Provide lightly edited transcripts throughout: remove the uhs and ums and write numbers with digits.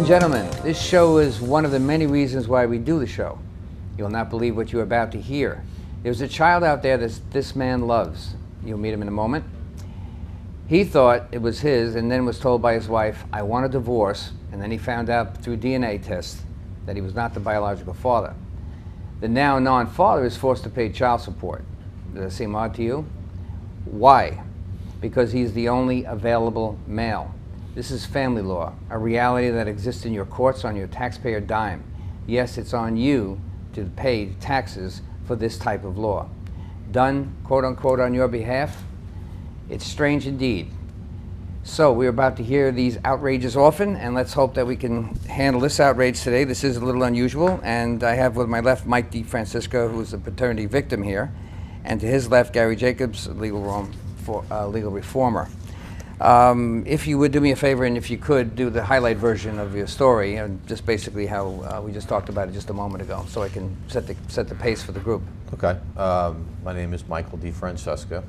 and gentlemen, this show is one of the many reasons why we do the show. You'll not believe what you're about to hear. There's a child out there that this man loves. You'll meet him in a moment. He thought it was his and then was told by his wife, I want a divorce, and then he found out through DNA tests that he was not the biological father. The now non-father is forced to pay child support. Does that seem odd to you? Why? Because he's the only available male. This is family law, a reality that exists in your courts on your taxpayer dime. Yes, it's on you to pay taxes for this type of law. Done, quote unquote, on your behalf? It's strange indeed. So we're about to hear these outrages often, and let's hope that we can handle this outrage today. This is a little unusual, and I have with my left Mike DeFrancesca, who's a paternity victim here, and to his left Gary Jacobs, a legal reformer. If you would do me a favor, and if you could do the highlight version of your story, and just basically how we just talked about it just a moment ago, so I can set the pace for the group. Okay. My name is Michael DeFrancesca.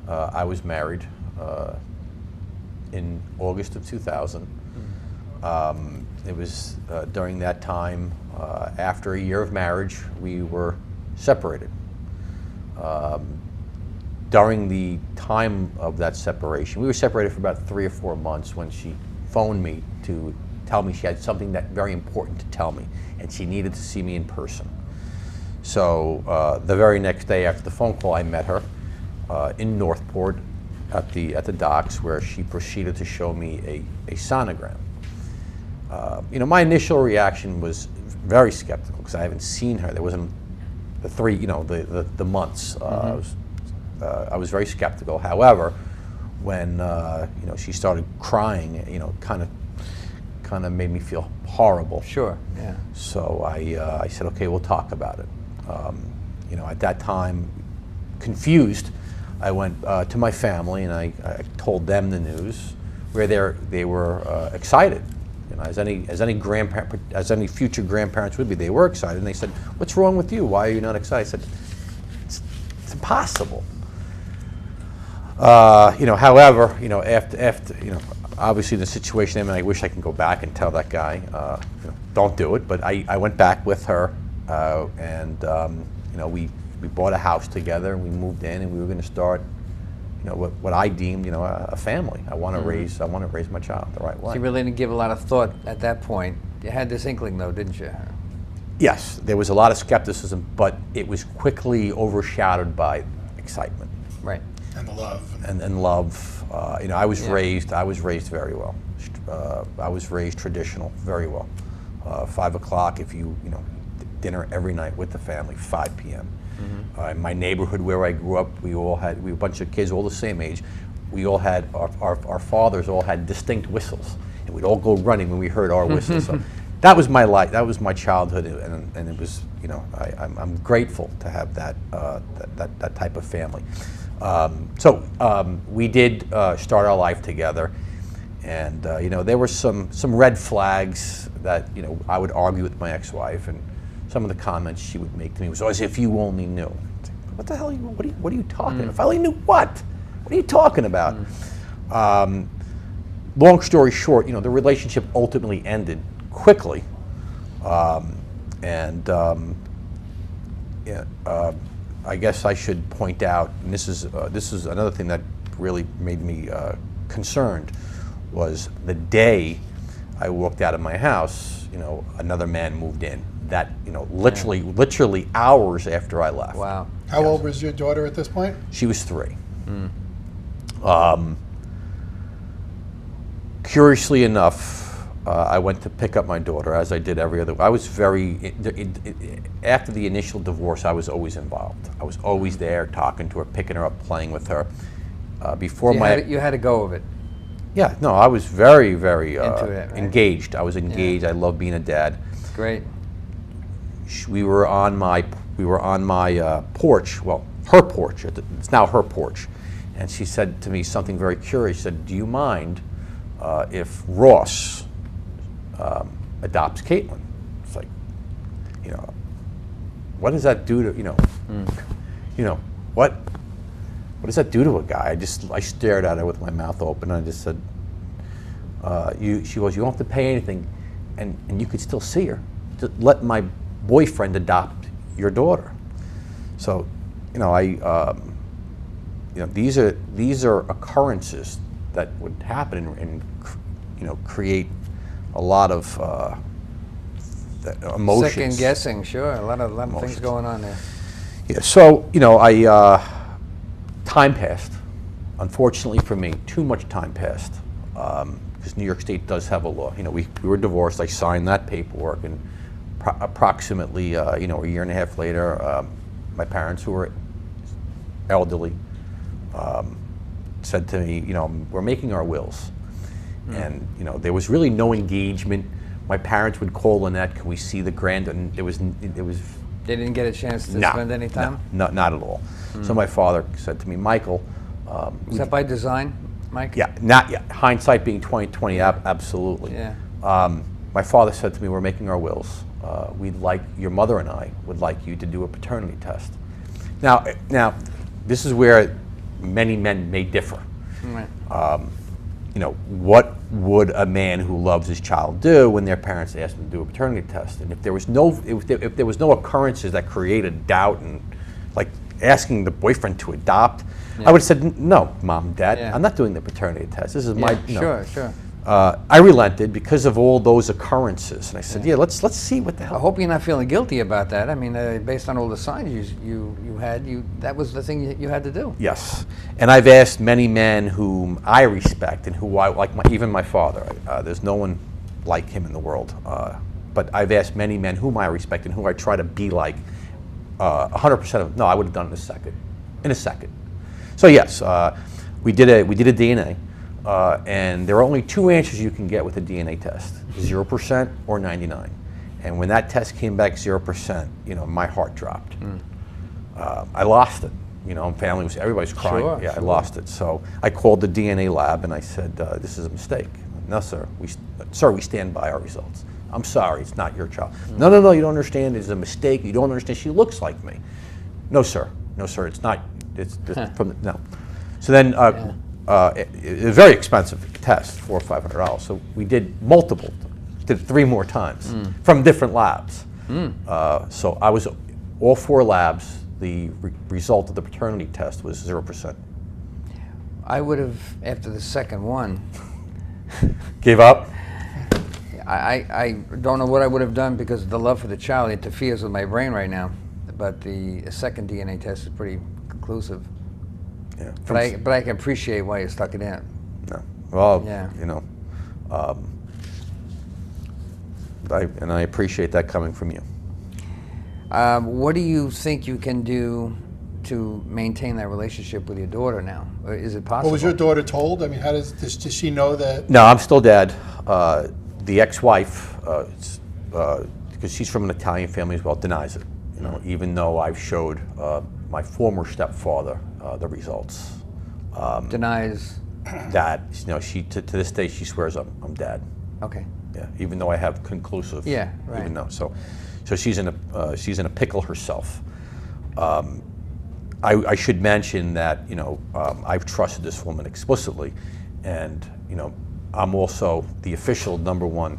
I was married in August of 2000. It was during that time, after a year of marriage, we were separated. During the time of that separation, we were separated for about 3 or 4 months when she phoned me to tell me she had something that very important to tell me, and she needed to see me in person. So the very next day after the phone call, I met her in Northport at the docks, where she proceeded to show me a sonogram. My initial reaction was very skeptical because I haven't seen her. There wasn't the months. I was very skeptical. However, when she started crying, kind of made me feel horrible. Sure. Yeah. So I said, okay, we'll talk about it. At that time, confused, I went to my family and I told them the news, where they were excited. As any future grandparents would be, they were excited. And they said, "What's wrong with you? Why are you not excited?" I said, "It's impossible." However, after obviously the situation, I wish I could go back and tell that guy, don't do it. But I went back with her, and we bought a house together, and we moved in, and we were going to start, what I deemed, a family. I want to raise my child the right way. So you really didn't give a lot of thought at that point. You had this inkling, though, didn't you? Yes, there was a lot of skepticism, but it was quickly overshadowed by excitement. Right. And the love. And love. I was raised very well. I was raised traditional, very well. 5 o'clock, dinner every night with the family, 5 p.m. In my neighborhood where I grew up, we were a bunch of kids all the same age. We all had, our fathers all had distinct whistles, and we'd all go running when we heard our whistles. So that was my life, that was my childhood, and it was, I'm grateful to have that type of family. We did start our life together, and there were some red flags that I would argue with my ex-wife, and some of the comments she would make to me was always, "If you only knew." What the hell? What are you talking about? If I only knew what? What are you talking about? Long story short, the relationship ultimately ended quickly, I guess I should point out, and this is another thing that really made me concerned, was the day I walked out of my house, another man moved in. That literally hours after I left. Wow. How old was your daughter at this point? She was 3. Curiously enough, I went to pick up my daughter, as I did every other. I was after the initial divorce, I was always involved. I was always there, talking to her, picking her up, playing with her. You had to go of it. Yeah, no, I was very, very into it, right? engaged. I was engaged. Yeah. I love being a dad. Great. We were on my porch. Well, her porch. It's now her porch, and she said to me something very curious. She said, "Do you mind if Ross adopts Caitlin?" It's like, what does that do to what does that do to a guy? I stared at her with my mouth open, and I just said, she goes, "You don't have to pay anything. and you could still see her. To let my boyfriend adopt your daughter. So, you know, these are occurrences that would happen and you know, create a lot of emotions. Second guessing, sure. A lot of things going on there. Yeah. So, you know, time passed. Unfortunately for me, too much time passed. Because New York State does have a law. You know, we were divorced. I signed that paperwork, and approximately, you know, a year and a half later, my parents, who were elderly, said to me, you know, we're making our wills. And, you know, there was really no engagement. My parents would call Lynette, can we see the grand, and it was. They didn't get a chance to spend any time? No, not at all. So my father said to me, Michael. Was that by design, Mike? Yeah, not yet. Hindsight being 20/20, absolutely. Yeah. My father said to me, we're making our wills. We'd like, your mother and I would like you to do a paternity test. Now, this is where many men may differ. Right. You know, what would a man who loves his child do when their parents asked him to do a paternity test? And if there was no occurrences that created doubt, and like asking the boyfriend to adopt, I would have said, no, Mom, Dad, I'm not doing the paternity test. This is my, you know. Sure. I relented because of all those occurrences, and I said, let's see what the hell. I hope you're not feeling guilty about that. I mean, based on all the signs you had, that was the thing you had to do. Yes, and I've asked many men whom I respect and who I like, even my father. There's no one like him in the world, but I've asked many men whom I respect and who I try to be like. 100% of them, no, I would have done it in a second. So yes, we did a DNA. And there are only two answers you can get with a DNA test: 0% or 99. And when that test came back 0%, you know, my heart dropped. I lost it. You know, everybody's crying. Sure, I lost it. So I called the DNA lab and I said, "This is a mistake." No, sir. We stand by our results. I'm sorry, it's not your child. No, you don't understand. It's a mistake. You don't understand. She looks like me. No, sir. It's not. It's no. So then. It was a very expensive test, $400 or $500. So we did multiple, did 3 more times from different labs. So I was all 4 labs. The result of the paternity test was 0%. I would have, after the second one, Gave up? I don't know what I would have done because the love for the child interferes with my brain right now. But the second DNA test is pretty conclusive. Yeah. But I can appreciate why you stuck it in. No. Well, Yeah. you know, I appreciate that coming from you. What do you think you can do to maintain that relationship with your daughter now? Or is it possible? Well, was your daughter told? I mean, how does she know that? No, I'm still dad. The ex-wife, because she's from an Italian family as well, denies it. You know, even though I've showed my former stepfather the results. Denies. That, you know, she to this day she swears I'm dad. Okay. Yeah, even though I have conclusive. Yeah, right. Even though, so she's in a pickle herself. I should mention that, you know, I've trusted this woman explicitly, and, you know, I'm also the official #1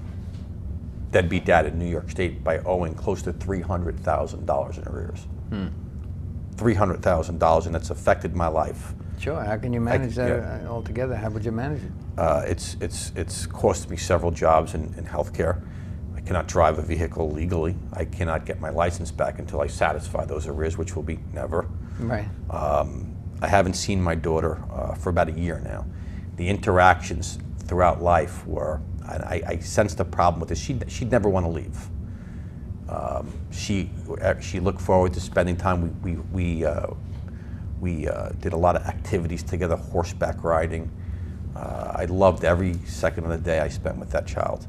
deadbeat dad in New York State by owing close to $300,000 in arrears. $300,000, and that's affected my life. Sure. How can you manage that altogether? How would you manage it? It's cost me several jobs in healthcare. I cannot drive a vehicle legally. I cannot get my license back until I satisfy those arrears, which will be never. Right. I haven't seen my daughter for about a year now. The interactions throughout life were, I sensed a problem with this. She'd never want to leave. She looked forward to spending time. We did a lot of activities together, horseback riding. I loved every second of the day I spent with that child.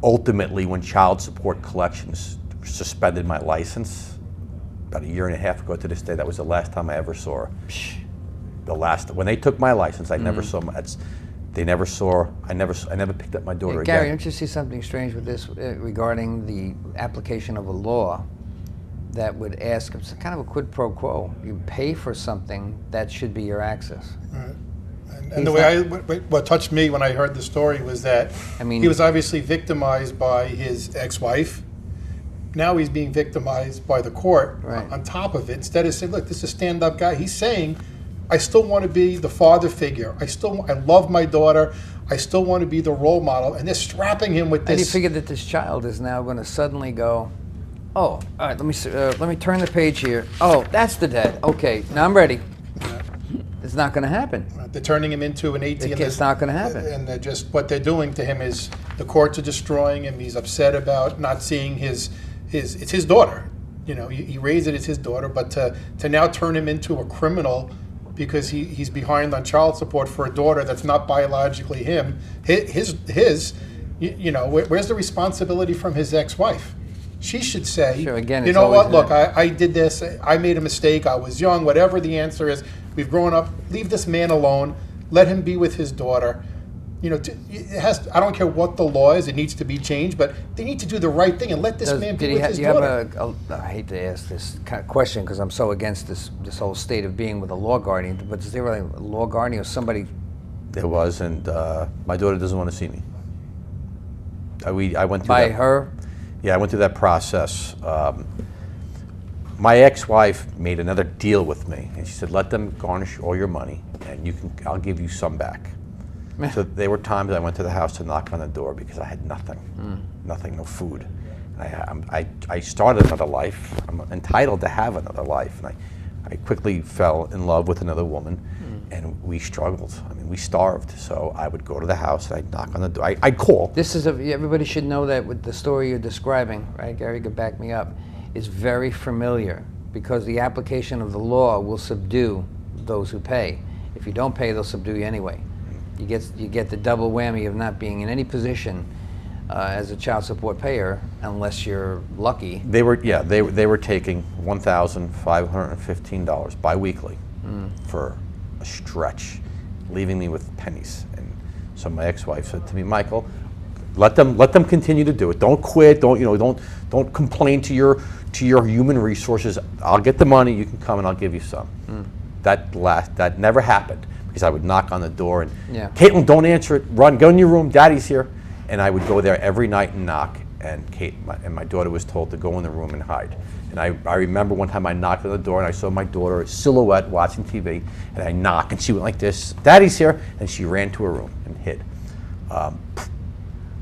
Ultimately, when child support collections suspended my license about a year and a half ago to this day, that was the last time I ever saw her. When they took my license, I never saw they never saw. I never picked up my daughter again. Gary, don't you see something strange with this regarding the application of a law that would ask, it's kind of a quid pro quo. You pay for something that should be your access. Right. And the way what touched me when I heard the story was that he was obviously victimized by his ex-wife. Now he's being victimized by the court on top of it. Instead of saying, look, this is a stand-up guy, he's saying, I still want to be the father figure. I love my daughter. I still want to be the role model. And they're strapping him with this. And he figured that this child is now going to suddenly go, oh, all right, let me turn the page here. Oh, that's the dad. Okay, now I'm ready. Yeah. It's not going to happen. They're turning him into an 18. It's not going to happen. And they're just, what they're doing to him is the courts are destroying him. He's upset about not seeing it's his daughter. You know, he raised it as his daughter, but to now turn him into a criminal because he's behind on child support for a daughter that's not biologically him. You know, where's the responsibility from his ex-wife? She should say, sure, again, you know what, look, I did this, I made a mistake, I was young, whatever the answer is, we've grown up, leave this man alone, let him be with his daughter. You know, I don't care what the law is, it needs to be changed, but they need to do the right thing and let this man be with his daughter. I hate to ask this kind of question because I'm so against this whole state of being with a law guardian, but is there really a law guardian or somebody? There was, and my daughter doesn't want to see me. I went through By her? Yeah, I went through that process. My ex-wife made another deal with me, and she said, "Let them garnish all your money, and I'll give you some back." So there were times I went to the house to knock on the door because I had nothing, no food. I started another life. I'm entitled to have another life, and I quickly fell in love with another woman, and we struggled. I mean, we starved. So I would go to the house and I'd knock on the door. I'd call. Everybody should know that with the story you're describing, right? Gary could back me up. Is very familiar because the application of the law will subdue those who pay. If you don't pay, they'll subdue you anyway. You get the double whammy of not being in any position as a child support payer unless you're lucky. They were taking $1,515 biweekly for a stretch, leaving me with pennies. And so my ex-wife said to me, "Michael, let them continue to do it. Don't quit. Don't complain to your human resources. I'll get the money. You can come and I'll give you some." That never happened because I would knock on the door and Caitlin, don't answer it. Run, go in your room. Daddy's here. And I would go there every night and knock. And my daughter was told to go in the room and hide. And I remember one time I knocked on the door and I saw my daughter, a silhouette, watching TV. And I knocked and she went like this, "Daddy's here." And she ran to her room and hid.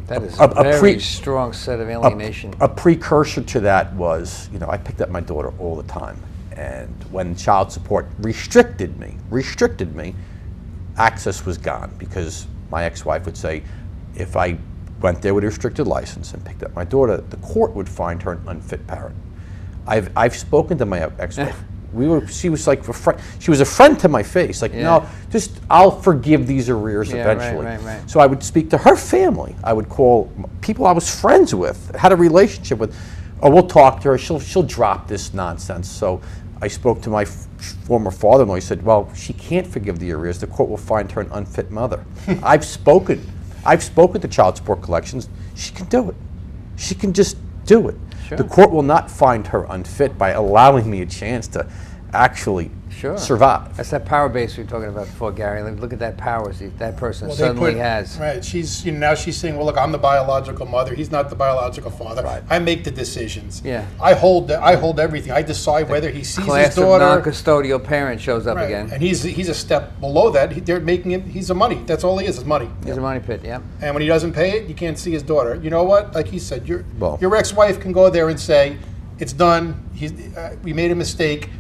That is a very strong set of alienation. A precursor to that was, I picked up my daughter all the time. And when child support restricted me, access was gone because my ex-wife would say, if I went there with a restricted license and picked up my daughter, the court would find her an unfit parent. I've spoken to my ex-wife. She was like she was a friend to my face. Like, no, I'll forgive these arrears eventually. Right. So I would speak to her family. I would call people I was friends with, had a relationship with. Oh, we'll talk to her. She'll drop this nonsense. So I spoke to my former father-in-law. He said, "Well, she can't forgive the arrears. The court will find her an unfit mother." I've spoken to child support collections. She can do it. She can just do it. Sure. The court will not find her unfit by allowing me a chance to actually survive. That's that power base we were talking about before, Gary. Look at that power that person suddenly has. Right. Now she's saying, "Well, look, I'm the biological mother. He's not the biological father. Right. I make the decisions. Yeah. I hold everything. I decide whether he sees his daughter." Class of non-custodial parent shows up again. And he's a step below that. They're making him. He's a money. That's all he is money. He's a money pit. Yeah. And when he doesn't pay it, you can't see his daughter. You know what? Like he said, your ex-wife can go there and say, "It's done. We made a mistake.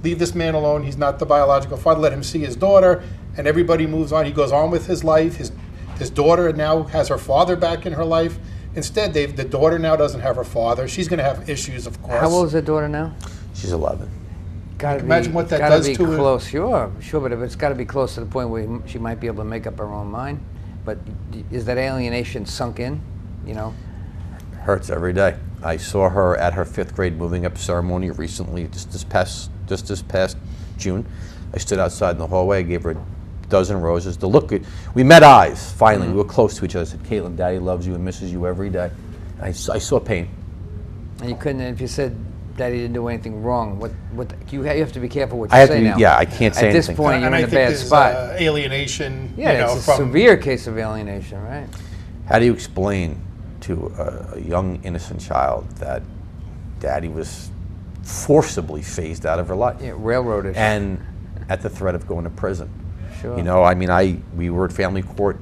Leave this man alone. He's not the biological father. Let him see his daughter," and everybody moves on. He goes on with his life. His daughter now has her father back in her life. Instead, the daughter now doesn't have her father. She's going to have issues, of course. How old is the daughter now? She's 11. Imagine what that does to her. Close. Sure, but it's got to be close to the point where she might be able to make up her own mind. But is that alienation sunk in? Hurts every day. I saw her at her 5th grade moving up ceremony recently, just this past June. I stood outside in the hallway. I gave her a dozen roses. We met eyes, finally. We were close to each other. I said, "Caitlin, Daddy loves you and misses you every day." I saw pain. And you couldn't, if you said, Daddy didn't do anything wrong. What you have to be careful what I you have say to be, now. yeah, I can't say At this anything. point, you're And in I a think bad this spot. alienation. Yeah, you know, it's a from severe case of alienation, right? How do you explain to a young, innocent child that Daddy was forcibly phased out of her life? Yeah, railroadish. And at the threat of going to prison. Sure. You know, I mean, we were at family court.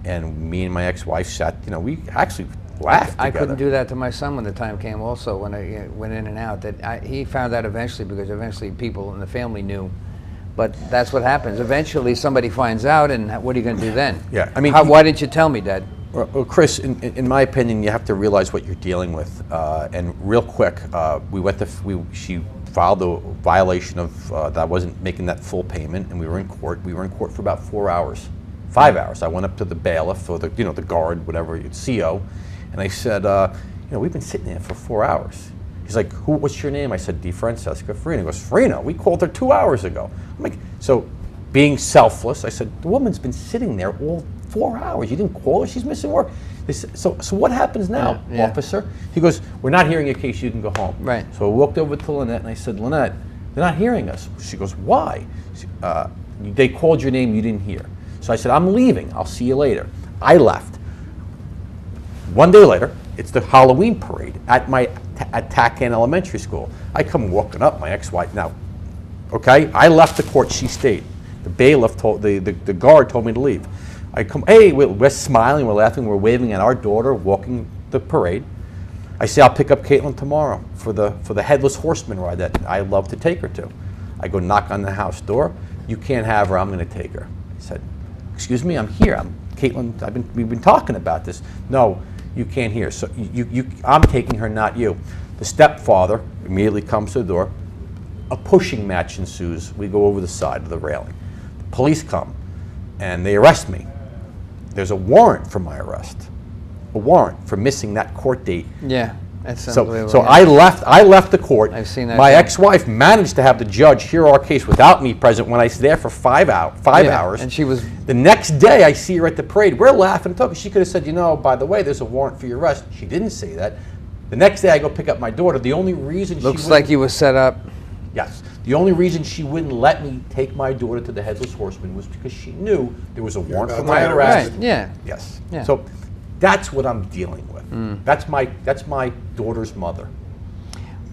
And me and my ex-wife sat. You know, we actually laughed I together. couldn't do that to my son when the time came. Also, when I went in and out, he found out eventually because eventually people in the family knew. But that's what happens. Eventually, somebody finds out, and what are you going to do then? Yeah, I mean, why didn't you tell me, Dad? Well, Chris, in my opinion, you have to realize what you're dealing with. And real quick, she filed a violation of that I wasn't making that full payment, and we were in court. We were in court for about 4 hours, 5 hours. I went up to the bailiff or the guard, whatever, CO, and I said, we've been sitting there for 4 hours. He's like, what's your name? I said, DeFrancesca Farina. He goes, Farina, we called her 2 hours ago. I'm like, so being selfless, I said, the woman's been sitting there all 4 hours. You didn't call her? She's missing work. They said, so what happens now, officer? He goes, we're not hearing your case. You can go home. Right. So I walked over to Lynette and I said, Lynette, they're not hearing us. She goes, why? They called your name. You didn't hear. So I said, I'm leaving. I'll see you later. I left. 1 day later, it's the Halloween parade at Tacan Elementary School. I come walking up, my ex-wife now. Okay, I left the court. She stayed. The bailiff told the guard told me to leave. I come. Hey, we're smiling, we're laughing, we're waving at our daughter walking the parade. I say I'll pick up Caitlin tomorrow for the headless horseman ride that I love to take her to. I go knock on the house door. You can't have her. I'm going to take her. I said, excuse me, I'm here. I'm Caitlin. We've been talking about this. No, you can't hear. So I'm taking her, not you. The stepfather immediately comes to the door. A pushing match ensues. We go over the side of the railing. The police come, and they arrest me. There's a warrant for my arrest. A warrant for missing that court date. Yeah, that's unbelievable. So I left the court. I've seen that. My ex-wife managed to have the judge hear our case without me present when I was there for 5 hours. And she was. The next day, I see her at the parade. We're laughing and talking. She could have said, by the way, there's a warrant for your arrest. She didn't say that. The next day, I go pick up my daughter. The only reason Looks like you were set up. Yes. The only reason she wouldn't let me take my daughter to the Headless Horseman was because she knew there was a warrant for my arrest. Right. Yeah. Yes. Yeah. So that's what I'm dealing with. That's my daughter's mother.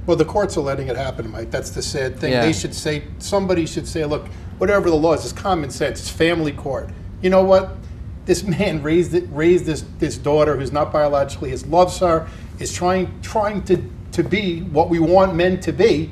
Well, the courts are letting it happen, Mike. That's the sad thing. Yeah. They should say, somebody should say, look, whatever the law is, it's common sense. It's family court. You know what? This man raised this daughter who's not biologically his, loves her, is trying to be what we want men to be.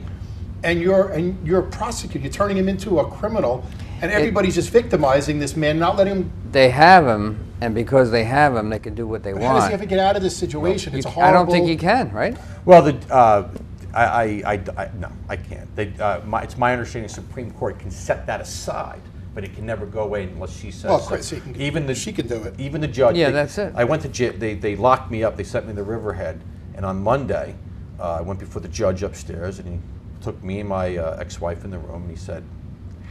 And you're a prosecutor. You're turning him into a criminal, and everybody's just victimizing this man, not letting him. They have him, and because they have him, they can do what they want. How does he ever get out of this situation? It's horrible. I don't think he can, right? Well, no, I can't. It's my understanding the Supreme Court can set that aside, but it can never go away unless she says. Well, Chris, so. she can do it. Even the judge. Yeah, that's it. I went to jail. They locked me up. They sent me to Riverhead, and on Monday, I went before the judge upstairs, and he took me and my ex-wife in the room, and he said,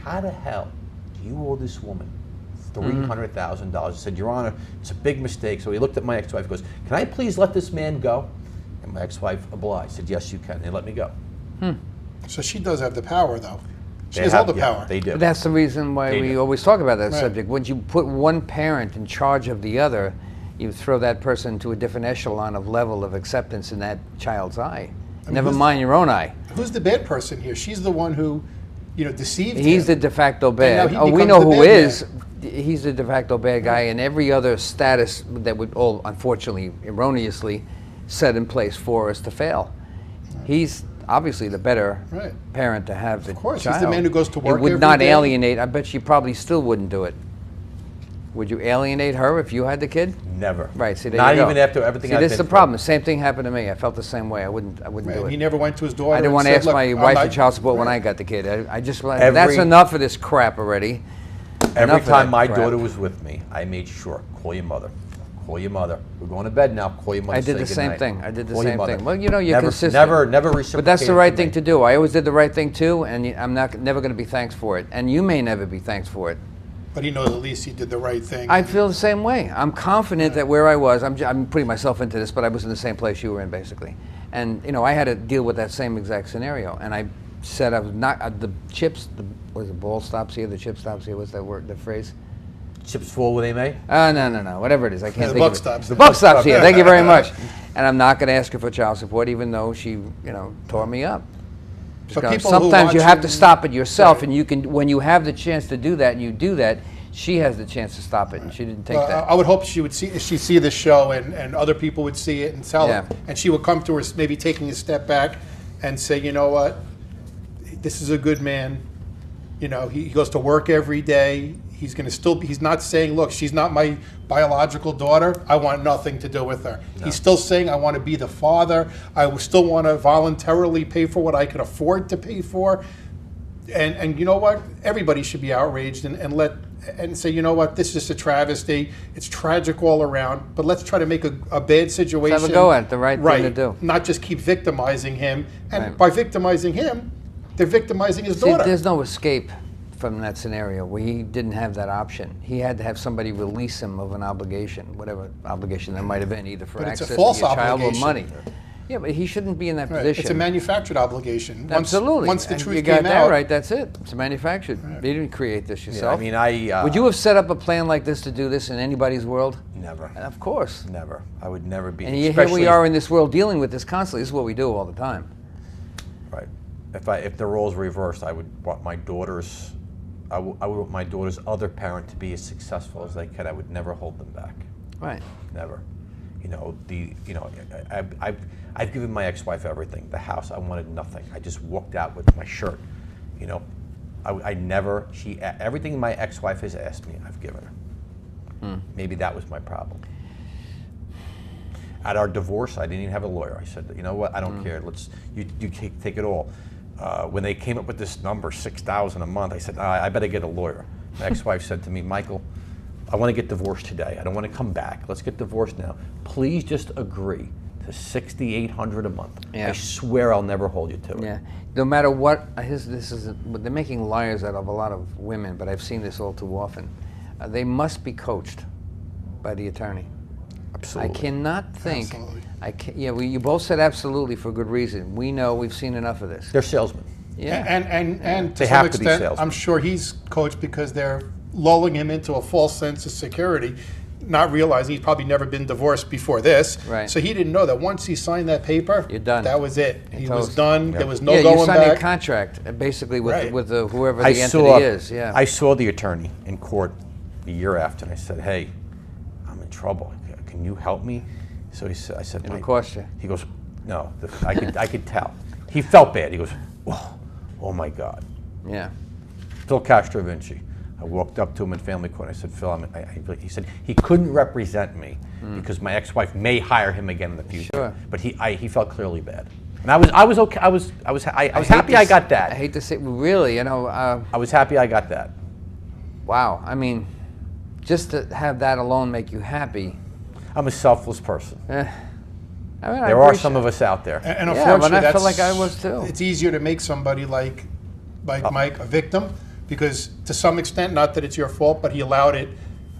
how the hell do you owe this woman $300,000? He said, Your Honor, it's a big mistake. So he looked at my ex-wife and goes, can I please let this man go? And my ex-wife obliged, said, yes, you can. And they let me go. So she does have the power, though. She has all the power. They do. But that's the reason why we always talk about that Right. subject. When you put one parent in charge of the other, you throw that person to a different echelon of level of acceptance in that child's eye. Never mind your own eye. Who's the bad person here? She's the one who, deceived him. He's the de facto bad. now he We becomes know the who bad is. He's the de facto bad guy, and every other status that would all, unfortunately, erroneously, set in place for us to fail. He's obviously the better parent to have the child. Of course, he's the man who goes to work It would every not day. alienate. I bet you probably still wouldn't do it. Would you alienate her if you had the kid? Never. Right. See, there Not you go. even after everything See, I've this been is the through. problem. The same thing happened to me. I felt the same way. I wouldn't do it. He never went to his daughter. I didn't and want to said, ask "Look, my I'm wife not-" for child support when I got the kid. I just that's enough of this crap already. Every Enough of time that my crap. daughter was with me, I made sure, call your mother. Call your mother. We're going to bed now. Call your mother. I did say the same goodnight. thing. I did the Call your same mother. thing. Well, you're never, consistent. Never reciprocated. But that's the right for thing me. to do. I always did the right thing too, and I'm never going to be thanked for it. And you may never be thanked for it. But he knows at least he did the right thing. I feel the same way. I'm confident that where I was, I'm putting myself into this, but I was in the same place you were in, basically. And you know, I had to deal with that same exact scenario. And I said I was not the chips. Was the ball stops here? The chip stops here. What's that word? The phrase? Chips fall where they may? No. Whatever it is, I can't think of it. Stops. The buck stops here. Thank you very much. And I'm not going to ask her for child support, even though she, you know, tore me up. Sometimes you have to stop it yourself, right. And you can, when you have the chance to do that, and you do that. She has the chance to stop it, and she didn't take that. I would hope she would see this show, and other people would see it and tell her, and she would come to her, maybe taking a step back, and say, you know what, this is a good man. You know, he goes to work every day. He's going to still be, he's not saying, look, she's not my biological daughter. I want nothing to do with her. No. He's still saying, I want to be the father. I still want to voluntarily pay for what I can afford to pay for. And you know what? Everybody should be outraged and say, you know what? This is just a travesty. It's tragic all around. But let's try to make a bad situation. Let's have a go at the right thing to do. Not just keep victimizing him. And by victimizing him, they're victimizing his daughter. There's no escape from that scenario where he didn't have that option. He had to have somebody release him of an obligation, whatever obligation there might have been, either for access to your child or money. Yeah, but he shouldn't be in that position. It's a manufactured obligation. Absolutely. Once the truth you got came that out, right, that's it. It's manufactured. Right. You didn't create this yourself. Yeah, I mean, would you have set up a plan like this to do this in anybody's world? Never. Of course. Never. I would never be. And here we are in this world dealing with this constantly. This is what we do all the time. Right. If the roles reversed, I would want my daughters. I would want my daughter's other parent to be as successful as they could. I would never hold them back. Right. Never. I've given my ex-wife everything. The house, I wanted nothing. I just walked out with my shirt. You know, I never. Everything my ex-wife has asked me, I've given her. Maybe that was my problem. At our divorce, I didn't even have a lawyer. I said, you know what? I don't care. You take it all. When they came up with this number, $6,000 a month, I said, I better get a lawyer. My ex-wife said to me, Michael, I want to get divorced today. I don't want to come back. Let's get divorced now. Please just agree to $6,800 a month. Yeah. I swear I'll never hold you to it. Yeah. No matter what, they're making liars out of a lot of women, but I've seen this all too often. They must be coached by the attorney. Absolutely. I cannot think. Absolutely. You both said absolutely for good reason. We know, we've seen enough of this. They're salesmen. Yeah. And to they some have extent, to be salesmen. I'm sure he's coached because they're lulling him into a false sense of security, not realizing he's probably never been divorced before this. Right. So he didn't know that once he signed that paper, you're done. That was it. He was done. There was no going back. You signed a contract, basically, with whoever the entity is. Yeah. I saw the attorney in court a year after, and I said, hey, I'm in trouble. Can you help me? So I said, it'll cost you. He goes, no, I could tell. He felt bad. He goes, oh my God. Yeah. Phil Castrovinci. I walked up to him in family court. I said, Phil, he said he couldn't represent me because my ex-wife may hire him again in the future. Sure. But he felt clearly bad. And I was okay. I was happy I got that. I hate to say, really, you know. I was happy I got that. Wow. I mean, just to have that alone make you happy. I'm a selfless person. I mean, there are some of us out there. And unfortunately, but I feel like I was too. It's easier to make somebody like Mike a victim because to some extent, not that it's your fault, but he allowed it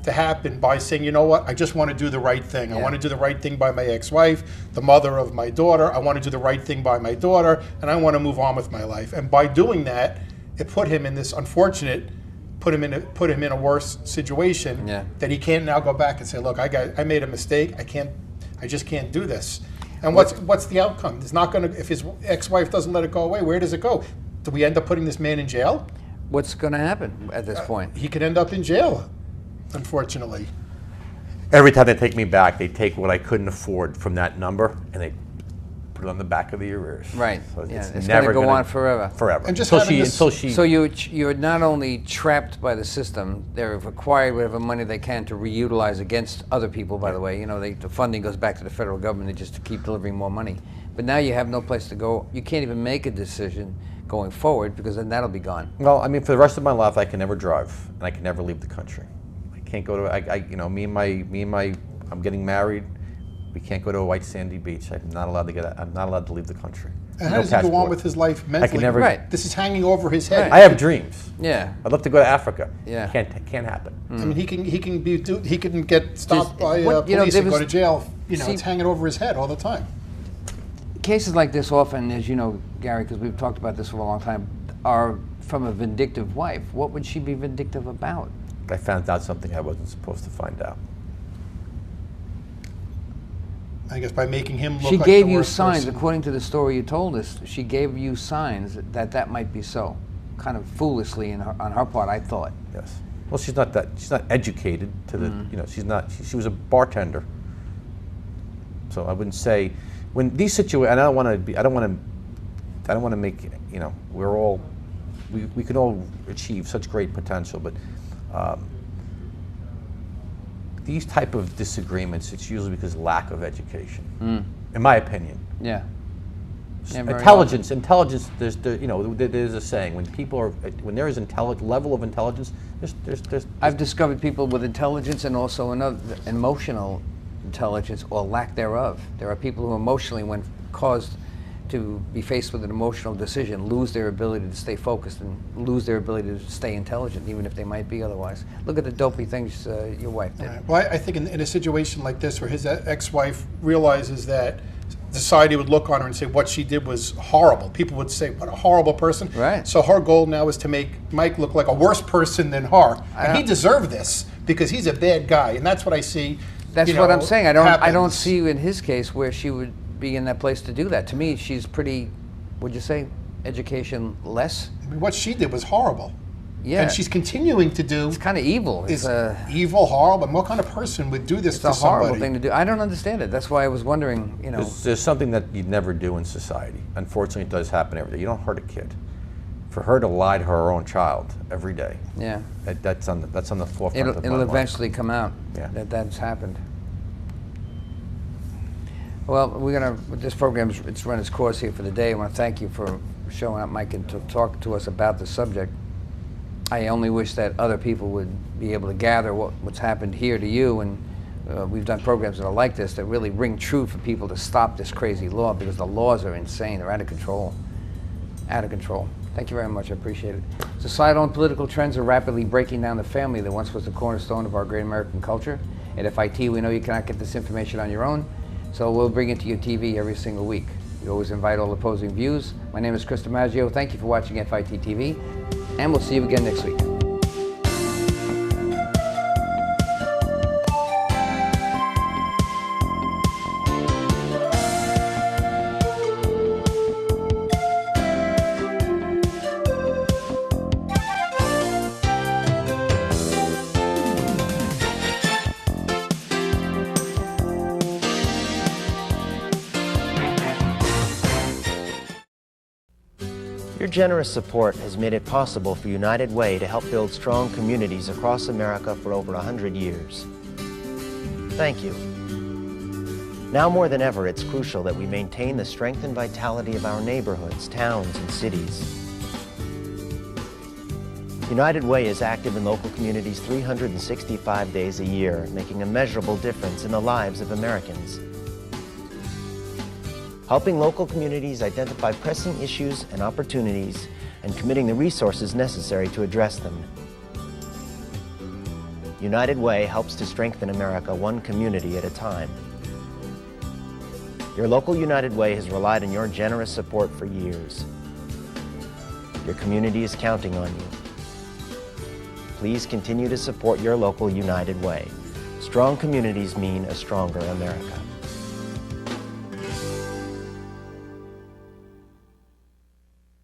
to happen by saying, you know what, I just want to do the right thing. I want to do the right thing by my ex-wife, the mother of my daughter. I want to do the right thing by my daughter, and I want to move on with my life. And by doing that, it put him in this unfortunate, put him in a worse situation that he can't now go back and say, look, I made a mistake. I just can't do this. And what's the outcome? It's not going to. If his ex-wife doesn't let it go away, where does it go? Do we end up putting this man in jail? What's going to happen at this point? He could end up in jail, unfortunately. Every time they take me back, they take what I couldn't afford from that number and they put it on the back of the arrears. Right. So it's going to go on forever. Forever. And just until she. So you're not only trapped by the system, they're required whatever money they can to reutilize against other people. By the way, you know the funding goes back to the federal government just to keep delivering more money. But now you have no place to go. You can't even make a decision going forward because then that'll be gone. Well, I mean, for the rest of my life, I can never drive and I can never leave the country. I can't go to. I'm getting married. We can't go to a white sandy beach. I'm not allowed to get out. I'm not allowed to leave the country. And how does he go on with his life mentally? I can never. Right. This is hanging over his head. Right. I have dreams. Yeah. I'd love to go to Africa. Yeah. Can't happen. I mean, he can get stopped by what- you know, police there and go was- to jail. You know, see- it's hanging over his head all the time. Cases like this often, as you know, Gary, because we've talked about this for a long time, are from a vindictive wife. What would she be vindictive about? I found out something I wasn't supposed to find out. I guess by making him look She like gave the you worst signs, person. according to the story you told us, she gave you signs that that might be so. Kind of foolishly on her part, I thought. Yes. Well, she's not educated to the, you know, she was a bartender. So I wouldn't say, when these situations, and I don't want to make, you know, we can all achieve such great potential, but these type of disagreements, it's usually because of lack of education, in my opinion. Yeah. Yeah, very Intelligence. There's a saying, when there is level of intelligence, there's I've discovered people with intelligence and also another emotional intelligence or lack thereof. There are people who emotionally, when caused to be faced with an emotional decision, lose their ability to stay focused and lose their ability to stay intelligent, even if they might be otherwise. Look at the dopey things your wife did. Right. Well, I think in a situation like this, where his ex-wife realizes that society would look on her and say what she did was horrible. People would say, what a horrible person. Right. So her goal now is to make Mike look like a worse person than her. And he deserved this because he's a bad guy. And that's what I see. That's what I'm saying. I don't happens. see in his case where she would be in that place to do that. To me, she's pretty, would you say, education less? I mean, what she did was horrible. Yeah. And she's continuing to do It's kind of evil. is evil, horrible. And what kind of person would do this It's to a horrible somebody? thing to do. I don't understand it. That's why I was wondering, you know. There's something that you'd never do in society. Unfortunately, it does happen every day. You don't hurt a kid. For her to lie to her own child every day, Yeah. that's on the forefront of my It'll mind. eventually come out that that's happened. Well, this program, it's run its course here for the day. I want to thank you for showing up, Mike, and to talk to us about the subject. I only wish that other people would be able to gather what's happened here to you, and we've done programs that are like this that really ring true for people to stop this crazy law, because the laws are insane. They're out of control. Out of control. Thank you very much. I appreciate it. Societal and political trends are rapidly breaking down the family that once was the cornerstone of our great American culture. At FIT, we know you cannot get this information on your own, so we'll bring it to your TV every single week. We always invite all opposing views. My name is Chris DiMaggio. Thank you for watching FIT TV, and we'll see you again next week. Your generous support has made it possible for United Way to help build strong communities across America for over 100 years. Thank you. Now more than ever, it's crucial that we maintain the strength and vitality of our neighborhoods, towns, and cities. United Way is active in local communities 365 days a year, making a measurable difference in the lives of Americans. Helping local communities identify pressing issues and opportunities, and committing the resources necessary to address them. United Way helps to strengthen America one community at a time. Your local United Way has relied on your generous support for years. Your community is counting on you. Please continue to support your local United Way. Strong communities mean a stronger America.